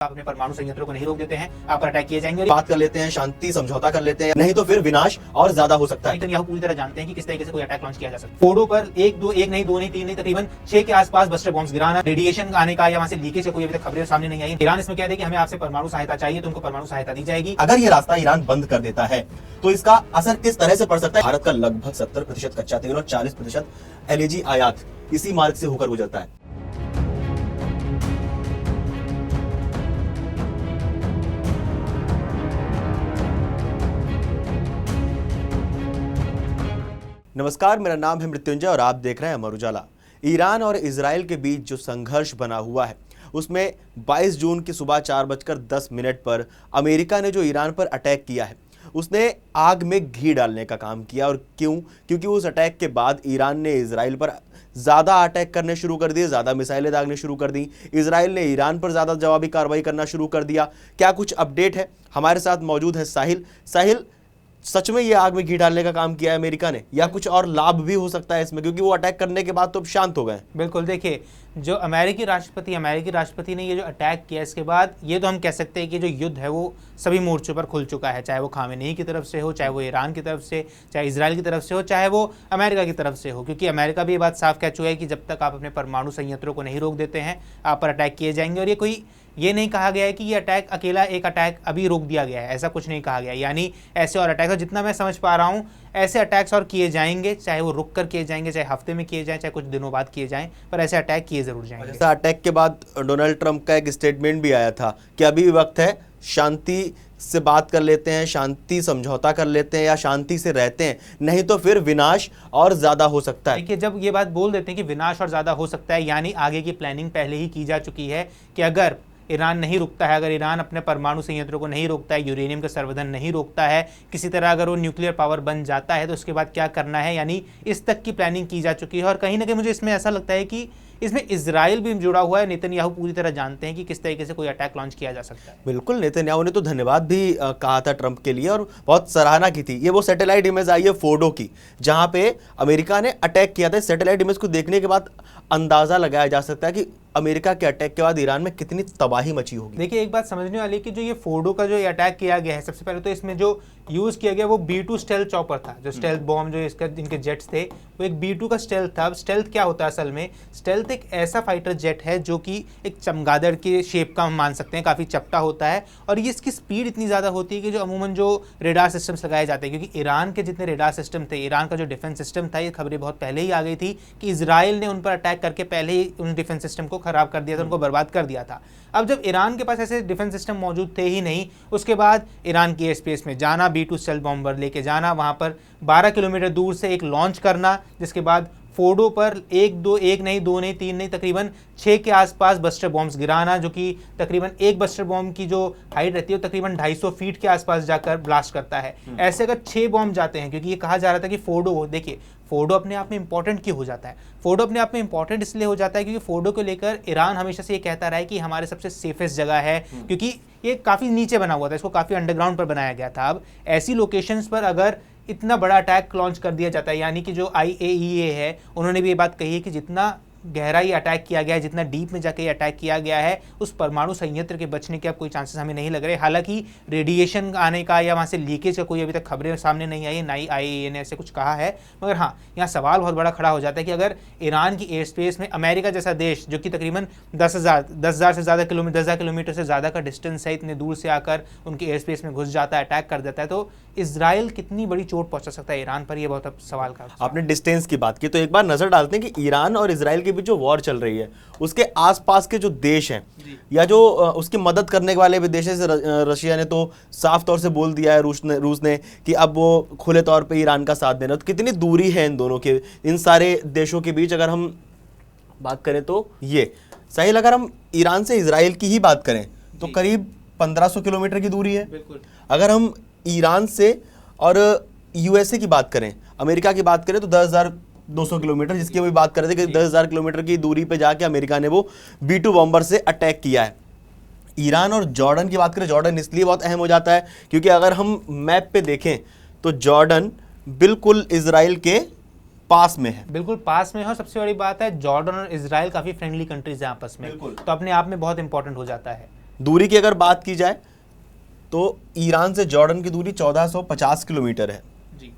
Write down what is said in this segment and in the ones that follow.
आप अपने परमाणु संयंत्रों को नहीं रोक देते हैं, आप पर अटैक किए जाएंगे। बात कर लेते हैं, शांति समझौता कर लेते हैं, नहीं तो फिर विनाश और ज्यादा हो सकता है। नेतन्याहू पूरी तरह जानते हैं कि किस तरीके से कोई अटैक लॉन्च किया जा सकता है। फोर्डो पर एक नहीं दो नहीं तीन नहीं तकरीबन 6 के आसपास बस्टर बॉम्ब्स गिराना, रेडिएशन आने का या वहां से लीकेज का कोई अभी तक खबरें सामने नहीं आई। ईरान इसमें कह दे कि हमें आपसे परमाणु सहायता चाहिए, तो उनको परमाणु सहायता दी जाएगी। अगर ये रास्ता ईरान बंद कर देता है तो इसका असर किस तरह से पड़ सकता है? भारत का लगभग 70% कच्चा तेल और 40% एलएनजी आयात इसी मार्ग से होकर गुजरता है। नमस्कार, मेरा नाम है मृत्युंजय और आप देख रहे हैं अमर उजाला। ईरान और इजराइल के बीच जो संघर्ष बना हुआ है उसमें 22 जून की सुबह 4:10 पर अमेरिका ने जो ईरान पर अटैक किया है उसने आग में घी डालने का काम किया। और क्योंकि उस अटैक के बाद ईरान ने इजराइल पर ज़्यादा अटैक करने शुरू कर दिए, ज़्यादा मिसाइलें दागने शुरू कर दी। इजराइल ने ईरान पर ज़्यादा जवाबी कार्रवाई करना शुरू कर दिया। क्या कुछ अपडेट है? हमारे साथ मौजूद है साहिल। सच में ये आग में घी डालने का काम किया है अमेरिका ने, या कुछ और लाभ भी हो सकता है इसमें, क्योंकि वो अटैक करने के बाद तो अब शांत हो गए? बिल्कुल, देखिए, जो अमेरिकी राष्ट्रपति ने ये जो अटैक किया, इसके बाद ये तो हम कह सकते हैं कि जो युद्ध है वो सभी मोर्चों पर खुल चुका है, चाहे वो खामेनेई की तरफ से हो, चाहे वो ईरान की तरफ से, चाहे इजराइल की तरफ से हो, चाहे वो अमेरिका की तरफ से हो। क्योंकि अमेरिका भी ये बात साफ कह चुका है कि जब तक आप अपने परमाणु संयंत्रों को नहीं रोक देते हैं, आप पर अटैक किए जाएंगे। और ये नहीं कहा गया है कि ये अटैक अकेला एक अटैक अभी रोक दिया गया है, ऐसा कुछ नहीं कहा गया। यानी ऐसे और अटैक्स, जितना मैं समझ पा रहा हूँ, ऐसे अटैक्स और किए जाएंगे, चाहे वो रुक कर किए जाएंगे, चाहे हफ्ते में किए जाएं, चाहे कुछ दिनों बाद किए जाएं, पर ऐसे अटैक किए जरूर जाएंगे। ऐसा अटैक के बाद डोनाल्ड ट्रंप का एक स्टेटमेंट भी आया था कि अभी भी वक्त है, शांति से बात कर लेते हैं, शांति समझौता कर लेते हैं या शांति से रहते हैं, नहीं तो फिर विनाश और ज्यादा हो सकता है। देखिए, जब ये बात बोल देते हैं कि विनाश और ज्यादा हो सकता है, यानी आगे की प्लानिंग पहले ही की जा चुकी है कि अगर ईरान नहीं रुकता है, अगर ईरान अपने परमाणु संयंत्रों को नहीं रोकता है, यूरेनियम का संवर्धन नहीं रोकता है, किसी तरह अगर वो न्यूक्लियर पावर बन जाता है, तो उसके बाद क्या करना है, यानी इस तक की प्लानिंग की जा चुकी है। और कहीं ना कहीं मुझे इसमें ऐसा लगता है कि इसमें इजराइल भी जुड़ा हुआ है। नेतन्याहू पूरी तरह जानते हैं कि किस तरीके से कोई अटैक लॉन्च किया जा सकता है। बिल्कुल, नेतन्याहू ने तो धन्यवाद भी कहा था ट्रंप के लिए और बहुत सराहना की थी। ये वो सैटेलाइट इमेज आई है फोर्डो की, जहां पे अमेरिका ने अटैक किया था। सैटेलाइट इमेज को देखने के बाद अंदाजा लगाया जा सकता है कि अमेरिका के अटैक के बाद ईरान में कितनी तबाही मची होगी। देखिए, एक बात समझने वाली है कि जो ये फोर्डो का जो ये अटैक किया गया है, सबसे पहले तो इसमें जो यूज किया गया वो B2 स्टेल्थ चॉपर था। जो स्टेल्थ बॉम्ब जो इसका इनके जेट्स थे, वो एक B2 का स्टेल्थ था। अब स्टेल्थ क्या होता है असल में? स्टेल्थ एक ऐसा फाइटर जेट है जो कि एक चमगादड़ के शेप का हम मान सकते हैं, काफ़ी चपटा होता है। और ये इसकी स्पीड इतनी ज़्यादा होती है कि जो अमूमन जो रेडार सिस्टम्स लगाए जाते हैं, क्योंकि ईरान के जितने रेडार सिस्टम थे, ईरान का जो डिफेंस सिस्टम था, ये खबरें बहुत पहले ही आ गई थी कि इजराइल ने उन पर अटैक करके पहले ही उन डिफेंस सिस्टम को खराब कर दिया था, उनको बर्बाद कर दिया था। अब जब ईरान के पास ऐसे डिफेंस सिस्टम मौजूद थे ही नहीं, उसके बाद ईरान की स्पेस में जाना, B2 स्टेल्थ बॉम्बर लेके जाना, वहां पर 12 किलोमीटर दूर से एक लॉन्च करना, जिसके बाद फोर्डो पर एक नहीं दो नहीं तीन नहीं तकरीबन 6 के आसपास बस्टर बॉम्ब्स गिराना, जो कि तकरीबन एक बस्टर बॉम्ब की जो हाइट रहती है वो तकरीबन 250 फीट के आसपास जाकर ब्लास्ट करता है। ऐसे अगर 6 बॉम्ब जाते हैं, क्योंकि ये कहा जा रहा था कि फोर्डो, देखिए फोर्डो अपने आप में इंपॉर्टेंट क्यों हो जाता है? फोर्डो अपने आप में इंपॉर्टेंट इसलिए हो जाता है क्योंकि फोर्डो को लेकर ईरान हमेशा से ये कहता रहा है कि हमारे सबसे सेफेस्ट जगह है, क्योंकि ये काफ़ी नीचे बना हुआ था, इसको काफ़ी अंडरग्राउंड पर बनाया गया था। अब ऐसी लोकेशंस पर अगर इतना बड़ा अटैक लॉन्च कर दिया जाता है, यानी कि जो IAEA है उन्होंने भी ये बात कही है कि जितना गहराई अटैक किया गया है, जितना डीप में जाके अटैक किया गया है, उस परमाणु संयंत्र के बचने के अब कोई चांसेस हमें नहीं लग रहे। हालांकि रेडिएशन आने का या वहाँ से लीकेज का कोई अभी तक खबरें सामने नहीं आई है, ना ही IAEA ने ऐसे कुछ कहा है। मगर हाँ, यहाँ सवाल बहुत बड़ा खड़ा हो जाता है कि अगर ईरान की एयर स्पेस में अमेरिका जैसा देश, जो कि तकरीबन 10,000 से ज़्यादा किलोमीटर, 10,000 किलोमीटर से ज़्यादा का डिस्टेंस है, इतने दूर से आकर उनकी एयर स्पेस में घुस जाता है, अटैक कर देता है, तो इजराइल कितनी बड़ी चोट पहुंचा सकता है ईरान पर? ये बहुत अब सवाल का। आपने डिस्टेंस की बात की, तो एक बार नजर डालते हैं कि ईरान और इजराइल के बीच जो वॉर चल रही है उसके आसपास के जो देश हैं या जो उसकी मदद करने वाले भी देश हैं, रशिया ने तो साफ तौर से बोल दिया है, रूस ने कि अब वो खुले तौर पे ईरान का साथ देना। तो कितनी दूरी है इन दोनों के, इन सारे देशों के बीच? अगर हम बात करें तो ये साहिल, अगर हम ईरान से इजराइल की ही बात करें तो करीब 1500 किलोमीटर की दूरी है। अगर हम ईरान से और USA की बात करें, अमेरिका की बात करें तो 10,200 किलोमीटर, जिसकी अभी बात कर रहे थे कि 10,000 किलोमीटर की दूरी पे जाके अमेरिका ने वो B2 बॉम्बर से अटैक किया है। ईरान और जॉर्डन की बात करें, जॉर्डन इसलिए बहुत अहम हो जाता है क्योंकि अगर हम मैप पे देखें तो जॉर्डन बिल्कुल इजराइल के पास में है, बिल्कुल पास में है। और सबसे बड़ी बात है, जॉर्डन और इजराइल काफी फ्रेंडली कंट्रीज हैं आपस में, तो अपने आप में बहुत इंपॉर्टेंट हो जाता है। दूरी की अगर बात की जाए तो ईरान से जॉर्डन की दूरी 1450 किलोमीटर है। जी।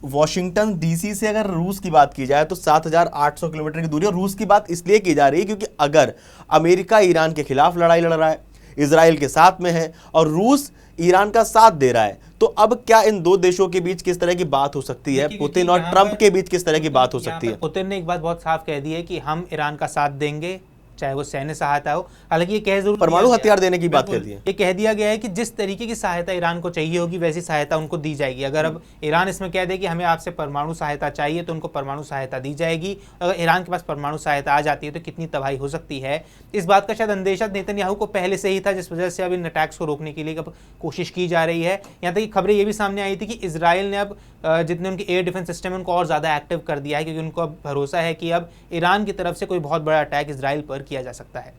वॉशिंगटन डीसी से अगर रूस की बात की जाए तो 7800 किलोमीटर की दूरी। और रूस की बात इसलिए की जा रही है क्योंकि अगर अमेरिका ईरान के खिलाफ लड़ाई लड़ रहा है, इजराइल के साथ में है और रूस ईरान का साथ दे रहा है, तो अब क्या इन दो देशों के बीच किस तरह की बात हो सकती है, पुतिन और ट्रंप के बीच किस तरह की बात हो सकती है। पुतिन ने एक बात बहुत साफ कह दी है कि हम ईरान का साथ देंगे, चाहे वो सैन्य सहायता हो। हालांकि ये कह जरूर परमाणु हथियार देने की बात कहती है। ये कह दिया गया है कि जिस तरीके की सहायता ईरान को चाहिए होगी वैसी सहायता उनको दी जाएगी। अगर अब ईरान इसमें कह दे कि हमें आपसे परमाणु सहायता चाहिए तो उनको परमाणु सहायता दी जाएगी। अगर ईरान के पास परमाणु सहायता आ जाती है तो कितनी तबाही हो सकती है, इस बात का शायद अंदेशा नेतन्याहू को पहले से ही था, जिस वजह से अब इन अटैक्स को रोकने के लिए अब कोशिश की जा रही है। यहाँ तक कि खबरें ये भी सामने आई थी कि इजराइल ने अब जितने उनके एयर डिफेंस सिस्टम है उनको और ज़्यादा एक्टिव कर दिया है, क्योंकि उनको अब भरोसा है कि अब ईरान की तरफ से कोई बहुत बड़ा अटैक इजराइल पर किया जा सकता है।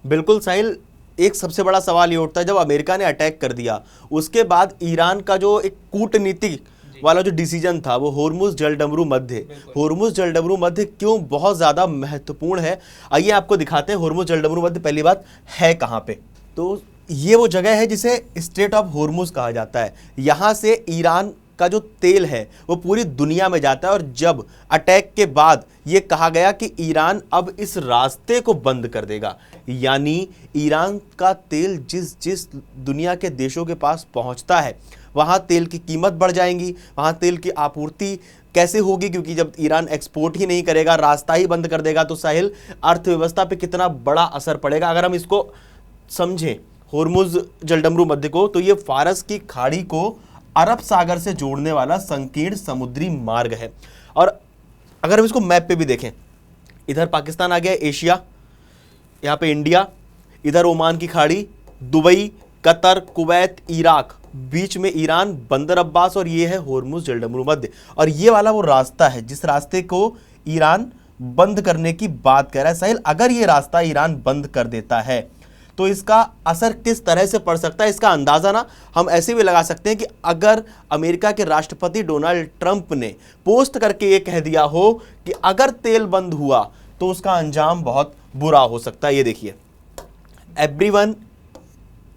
बिल्कुल साहिल, एक सबसे बड़ा सवाल ये उठता है, जब अमेरिका ने अटैक कर दिया उसके बाद ईरान का जो एक कूटनीतिक वाला जो डिसीजन था वो होर्मुज जलडमरू मध्य, होर्मुज जलडमरू मध्य क्यों बहुत ज़्यादा महत्वपूर्ण है, आइए आपको दिखाते हैं होर्मुज जलडमरू मध्य पहली बात है कहाँ पे। तो ये वो जगह है जिसे स्ट्रेट ऑफ होर्मुज कहा जाता है। यहाँ से ईरान का जो तेल है वो पूरी दुनिया में जाता है और जब अटैक के बाद ये कहा गया कि ईरान अब इस रास्ते को बंद कर देगा, यानी ईरान का तेल जिस जिस दुनिया के देशों के पास पहुंचता है वहां तेल की कीमत बढ़ जाएंगी, वहां तेल की आपूर्ति कैसे होगी, क्योंकि जब ईरान एक्सपोर्ट ही नहीं करेगा, रास्ता ही बंद कर देगा, तो साहिल अर्थव्यवस्था पे कितना बड़ा असर पड़ेगा। अगर हम इसको समझें होर्मुज जलडमरू मध्य को, तो ये फारस की खाड़ी को अरब सागर से जोड़ने वाला संकीर्ण समुद्री मार्ग है। और अगर हम इसको मैप पे भी देखें, इधर पाकिस्तान आ गया, एशिया, यहाँ पे इंडिया, इधर ओमान की खाड़ी, दुबई, कतर, कुवैत, इराक, बीच में ईरान, बंदर अब्बास, और ये है होर्मुज जलडमरू मध्य। और ये वाला वो रास्ता है जिस रास्ते को ईरान बंद करने की बात कर रहा है। साहिल, अगर ये रास्ता ईरान बंद कर देता है तो इसका असर किस तरह से पड़ सकता है, इसका अंदाज़ा ना हम ऐसे भी लगा सकते हैं कि अगर अमेरिका के राष्ट्रपति डोनाल्ड ट्रंप ने पोस्ट करके ये कह दिया हो कि अगर तेल बंद हुआ तो उसका अंजाम बहुत बुरा हो सकता है। ये देखिए, everyone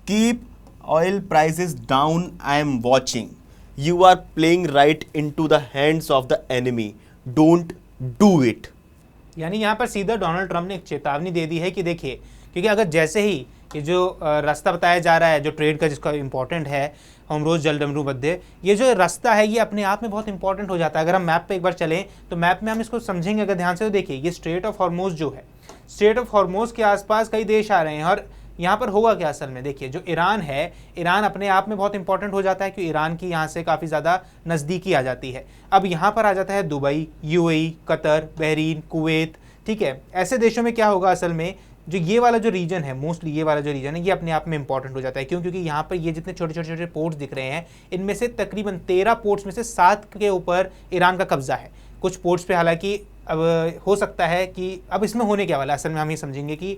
keep oil prices down, I am watching, you are playing right into the hands of the enemy, don't do it. यानी यहाँ पर सीधा डोनाल्ड ट्रंप ने एक चेतावनी दे दी है कि देखिए, क्योंकि अगर जैसे ही ये जो रास्ता बताया जा रहा है जो ट्रेड का जिसका इंपॉर्टेंट है होर्मुज जलडमरू मध्य, ये जो रास्ता है ये अपने आप में बहुत इंपॉर्टेंट हो जाता है। अगर हम मैप पे एक बार चलें तो मैप में हम इसको समझेंगे अगर ध्यान से, तो देखिए ये स्ट्रेट ऑफ हॉर्मुज जो है, स्ट्रेट ऑफ हॉर्मुज के आसपास कई देश आ रहे हैं। और यहाँ पर होगा क्या असल में, देखिए जो ईरान है, ईरान अपने आप में बहुत इंपॉर्टेंट हो जाता है क्योंकि ईरान की यहाँ से काफ़ी ज़्यादा नज़दीकी आ जाती है। अब यहाँ पर आ जाता है Dubai, UAE, Qatar, Bahrain, Kuwait, ठीक है। ऐसे देशों में क्या होगा असल में, जो ये वाला जो रीजन है, मोस्टली ये वाला जो रीजन है ये अपने आप में इंपॉर्टेंट हो जाता है। क्यों? क्योंकि यहाँ पर ये जितने छोटे छोटे छोटे पोर्ट्स दिख रहे हैं इनमें से तकरीबन 13 पोर्ट्स में से 7 के ऊपर ईरान का कब्जा है। कुछ पोर्ट्स पे हालांकि अब हो सकता है कि अब इसमें होने क्या वाला है असल में हम ये समझेंगे कि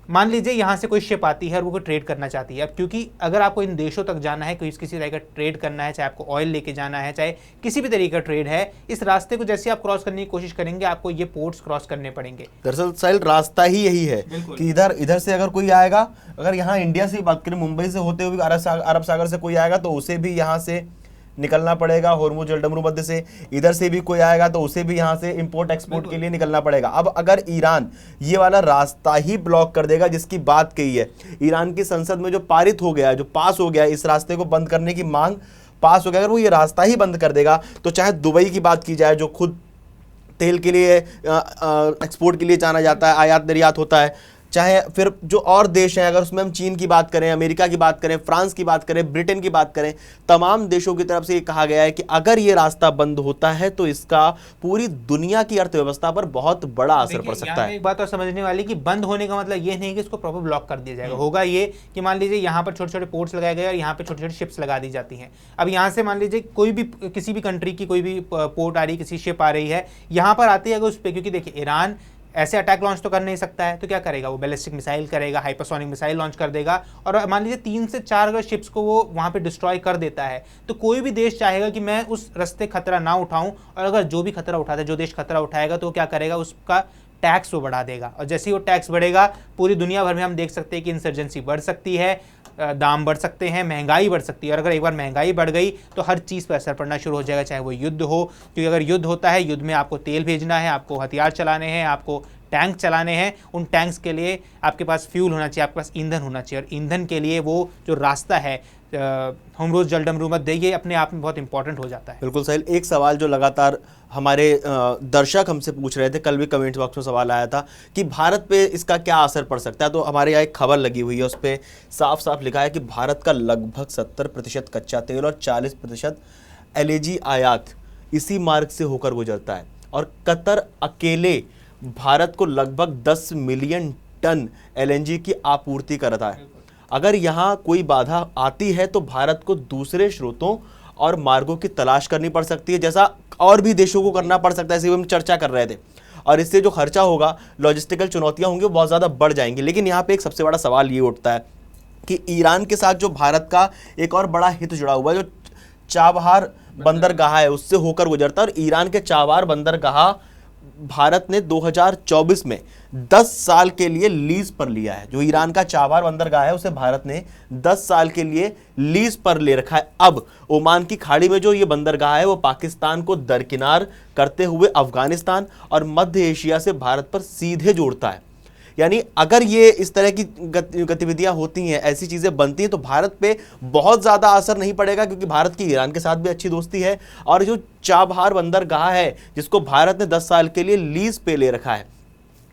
मान लीजिए यहाँ से कोई शिप आती है और वो कोई ट्रेड करना चाहती है। अब क्योंकि अगर आपको इन देशों तक जाना है, कोई किसी तरह का ट्रेड करना है, चाहे आपको ऑयल लेके जाना है, चाहे किसी भी तरीके का ट्रेड है, इस रास्ते को जैसे आप क्रॉस करने की कोशिश करेंगे आपको ये पोर्ट्स क्रॉस करने पड़ेंगे। दरअसल साहिल रास्ता ही यही है कि इधर से अगर कोई आएगा, अगर यहाँ इंडिया से बात करें, मुंबई से होते हुए अरब सागर से कोई आएगा तो उसे भी यहाँ से निकलना पड़ेगा होर्मुज जलडमरू मध्य से, इधर से भी कोई आएगा तो उसे भी यहाँ से इंपोर्ट एक्सपोर्ट के लिए निकलना पड़ेगा। अब अगर ईरान ये वाला रास्ता ही ब्लॉक कर देगा जिसकी बात कही है, ईरान की संसद में जो पारित हो गया, जो पास हो गया, इस रास्ते को बंद करने की मांग पास हो गया, अगर वो ये रास्ता ही बंद कर देगा तो चाहे दुबई की बात की जाए जो खुद तेल के लिए एक्सपोर्ट के लिए जाना जाता है, आयात निर्यात होता है, चाहे फिर जो और देश हैं, अगर उसमें हम चीन की बात करें, अमेरिका की बात करें, फ्रांस की बात करें, ब्रिटेन की बात करें, तमाम देशों की तरफ से ये कहा गया है कि अगर ये रास्ता बंद होता है तो इसका पूरी दुनिया की अर्थव्यवस्था पर बहुत बड़ा असर पड़ सकता है। एक बात और समझने वाली कि बंद होने का मतलब ये नहीं कि इसको प्रॉपर ब्लॉक कर दिया जाएगा। होगा ये कि मान लीजिए यहाँ पर छोटे छोटे पोर्ट्स लगाए गए और यहाँ पे छोटी छोटी शिप्स लगा दी जाती हैं। अब यहाँ से मान लीजिए कोई भी किसी भी कंट्री की कोई भी पोर्ट आ रही, किसी शिप आ रही है, यहाँ पर आती है अगर उस पर, क्योंकि देखिए ईरान ऐसे अटैक लॉन्च तो कर नहीं सकता है, तो क्या करेगा वो बैलिस्टिक मिसाइल करेगा, हाइपरसोनिक मिसाइल लॉन्च कर देगा। और मान लीजिए 3 से 4 अगर शिप्स को वो वहाँ पे डिस्ट्रॉय कर देता है तो कोई भी देश चाहेगा कि मैं उस रास्ते खतरा ना उठाऊं, और अगर जो भी खतरा उठाता है, जो देश खतरा उठाएगा तो क्या करेगा, उसका टैक्स वो बढ़ा देगा, और जैसे ही वो टैक्स बढ़ेगा पूरी दुनिया भर में हम देख सकते हैं कि इंसर्जेंसी बढ़ सकती है, दाम बढ़ सकते हैं, महंगाई बढ़ सकती है। और अगर एक बार महंगाई बढ़ गई तो हर चीज़ पर असर पड़ना शुरू हो जाएगा, चाहे वो युद्ध हो, क्योंकि अगर युद्ध होता है, युद्ध में आपको तेल भेजना है, आपको हथियार चलाने हैं, आपको टैंक चलाने हैं, उन टैंक्स के लिए आपके पास फ्यूल होना चाहिए, आपके पास ईंधन होना चाहिए, और ईंधन के लिए वो जो रास्ता है हम रोज़ जल डमरू मत देइए, अपने आप में बहुत इंपॉर्टेंट हो जाता है। बिल्कुल साहिल, एक सवाल जो लगातार हमारे दर्शक हमसे पूछ रहे थे, कल भी कमेंट बॉक्स में सवाल आया था कि भारत पे इसका क्या असर पड़ सकता है, तो हमारे यहाँ एक खबर लगी हुई है, उस पर साफ साफ लिखा है कि भारत का लगभग 70% कच्चा तेल और 40% एलएनजी आयात इसी मार्ग से होकर गुजरता है, और कतर अकेले भारत को लगभग 10 मिलियन टन एलएनजी की आपूर्ति करता है। अगर यहाँ कोई बाधा आती है तो भारत को दूसरे स्रोतों और मार्गों की तलाश करनी पड़ सकती है, जैसा और भी देशों को करना पड़ सकता है, इसी हम चर्चा कर रहे थे। और इससे जो खर्चा होगा, लॉजिस्टिकल चुनौतियां होंगी, वो बहुत ज़्यादा बढ़ जाएंगी। लेकिन यहाँ पे एक सबसे बड़ा सवाल ये उठता है कि ईरान के साथ जो भारत का एक और बड़ा हित जुड़ा हुआ है, जो चाबहार बंदरगाह है उससे होकर गुजरता है, और ईरान के चाबहार बंदरगाह भारत ने 2024 में 10 साल के लिए लीज पर लिया है। जो ईरान का चाबहार बंदरगाह है उसे भारत ने 10 साल के लिए लीज पर ले रखा है। अब ओमान की खाड़ी में जो ये बंदरगाह है वो पाकिस्तान को दरकिनार करते हुए अफगानिस्तान और मध्य एशिया से भारत पर सीधे जोड़ता है। यानी अगर ये इस तरह की गतिविधियां होती हैं, ऐसी चीज़ें बनती हैं, तो भारत पे बहुत ज़्यादा असर नहीं पड़ेगा, क्योंकि भारत की ईरान के साथ भी अच्छी दोस्ती है। और जो चाबहार बंदरगाह है जिसको भारत ने 10 साल के लिए लीज पे ले रखा है,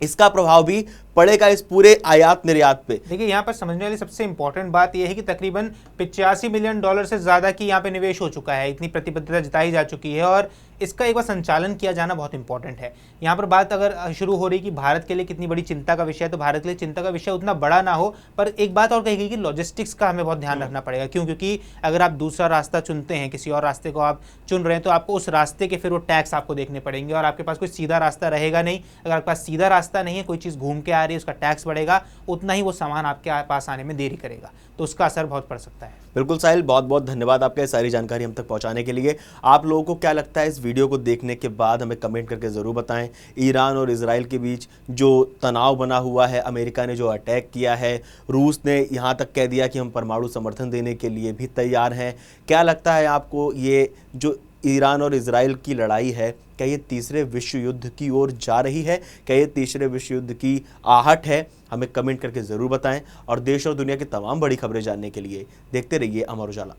इसका प्रभाव भी पड़ेगा इस पूरे आयात निर्यात पे। देखिए, यहाँ पर समझने वाली सबसे इंपॉर्टेंट बात यह है कि तकरीबन 85 मिलियन डॉलर से ज़्यादा की यहाँ पे निवेश हो चुका है, इतनी प्रतिबद्धता जताई जा चुकी है, और इसका एक बार संचालन किया जाना बहुत इंपॉर्टेंट है। यहाँ पर बात अगर शुरू हो रही कि भारत के लिए कितनी बड़ी चिंता का विषय है, तो भारत के लिए चिंता का विषय उतना बड़ा ना हो, पर एक बात और कही गई कि लॉजिस्टिक्स का हमें बहुत ध्यान रखना पड़ेगा। क्यों? क्योंकि अगर आप दूसरा रास्ता चुनते हैं, किसी और रास्ते को आप चुन रहे हैं, तो आपको उस रास्ते के फिर वो टैक्स आपको देखने पड़ेंगे, और आपके पास कोई सीधा रास्ता रहेगा नहीं। अगर आपके पास सीधा रास्ता नहीं है, कोई चीज़ घूम के आ रही है, उसका टैक्स बढ़ेगा, उतना ही वो सामान आपके पास आने में देरी करेगा, तो उसका असर बहुत पड़ सकता है। बिल्कुल साहिल, बहुत बहुत धन्यवाद आपका सारी जानकारी हम तक पहुंचाने के लिए। आप लोगों को क्या लगता है इस वीडियो को देखने के बाद, हमें कमेंट करके ज़रूर बताएं। ईरान और इजराइल के बीच जो तनाव बना हुआ है, अमेरिका ने जो अटैक किया है, रूस ने यहाँ तक कह दिया कि हम परमाणु समर्थन देने के लिए भी तैयार हैं। क्या लगता है आपको, ये जो ईरान और इजराइल की लड़ाई है, क्या ये तीसरे विश्व युद्ध की ओर जा रही है? क्या ये तीसरे विश्व युद्ध की आहट है? हमें कमेंट करके ज़रूर बताएं, और देश और दुनिया की तमाम बड़ी खबरें जानने के लिए देखते रहिए अमर उजाला।